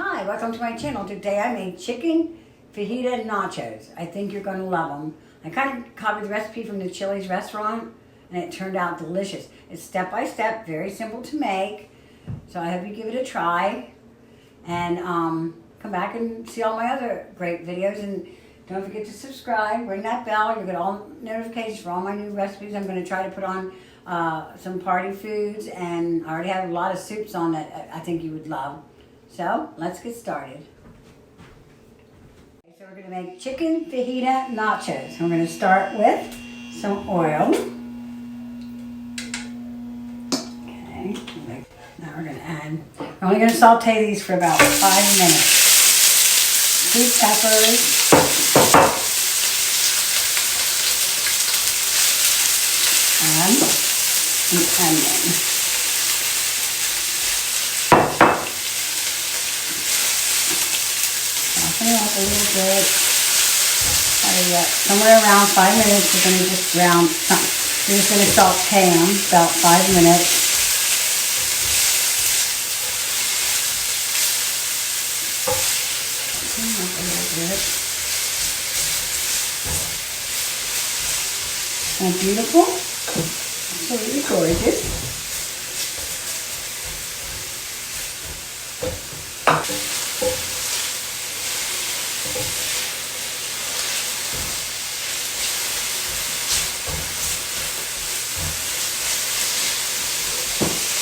Hi, welcome to my channel. Today I made chicken fajita nachos. I think you're going to love them. I kind of copied the recipe from the Chili's restaurant and it turned out delicious. It's step by step, very simple to make. So I hope you give it a try and come back and see all my other great videos. And don't forget to subscribe, ring that bell. You'll get all notifications for all my new recipes. I'm going to try to put on some party foods, and I already have a lot of soups on that I think you would love. So let's get started. So we're going to make chicken fajita nachos. We're going to start with some oil. Okay. Now we're going to add, we're only going to saute these for about 5 minutes. Sweet peppers. And an onion. Soften it up a little bit. Somewhere around 5 minutes, we're going to just brown some. We're just going to saute them about 5 minutes. Soften them up a little bit. Isn't that beautiful? Absolutely gorgeous.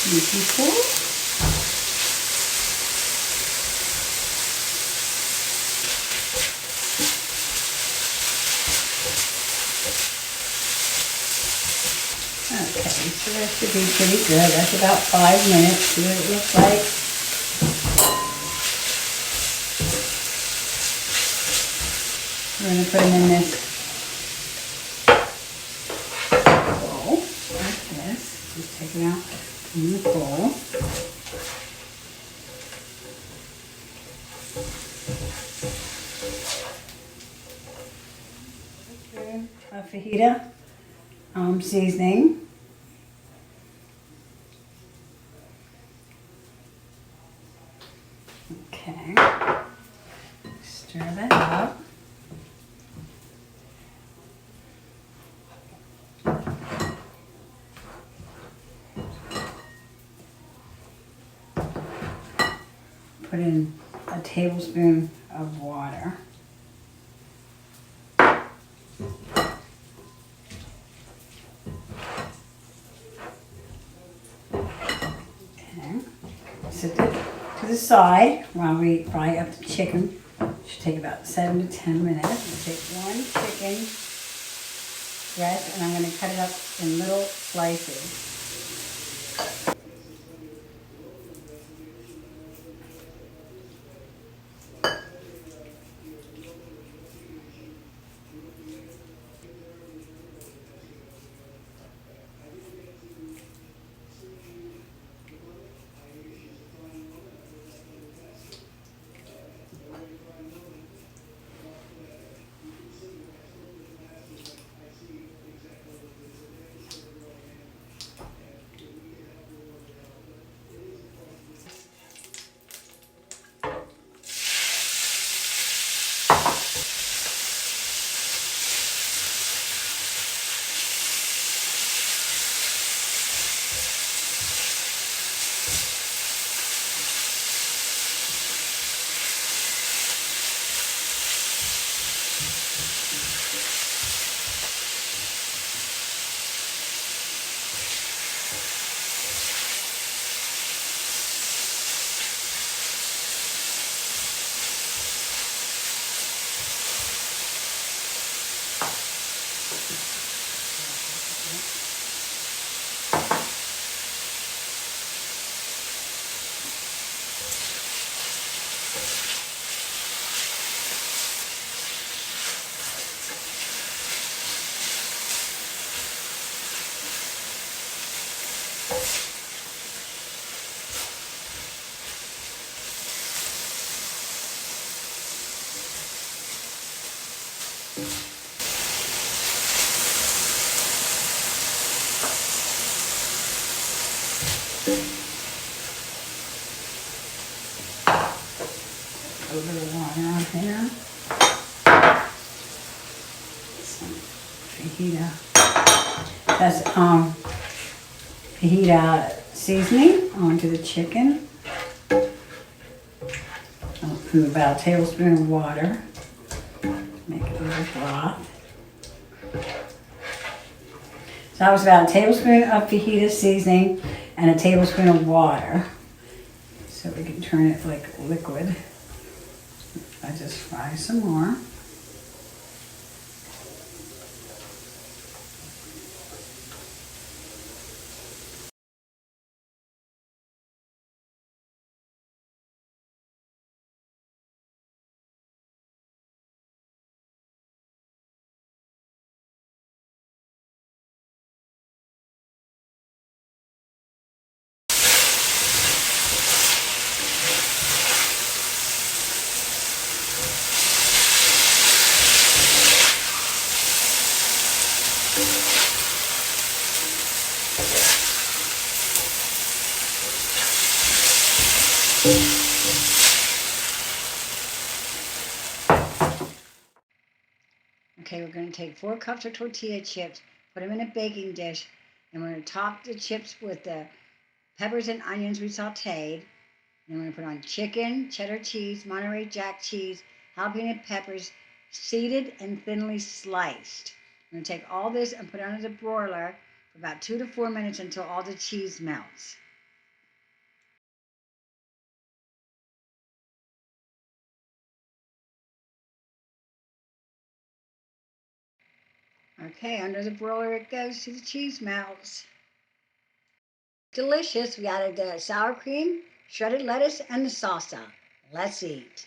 Beautiful. Okay, so that should be pretty good. That's about 5 minutes. See what it looks like. We're going to put them in this bowl, like this. Just take it out from the bowl. A fajita seasoning. Okay, stir that up. Put in a tablespoon of water. Set that to the side while we fry up the chicken. It should take about 7 to 10 minutes. I'll take one chicken breast and I'm going to cut it up in little slices. A little bit of water on here. Some fajita. That's fajita seasoning onto the chicken. I'll put about a tablespoon of water. Make it a little broth. So that was about a tablespoon of fajita seasoning and a tablespoon of water. So we can turn it like liquid. I just fry some more. Okay, we're going to take 4 cups of tortilla chips, put them in a baking dish, and we're going to top the chips with the peppers and onions we sauteed. And we're going to put on chicken, cheddar cheese, Monterey Jack cheese, jalapeno peppers, seeded and thinly sliced. We're going to take all this and put it under the broiler for about 2 to 4 minutes until all the cheese melts. Okay, under the broiler it goes till the cheese melts. Delicious. We added the sour cream, shredded lettuce, and the salsa. Let's eat.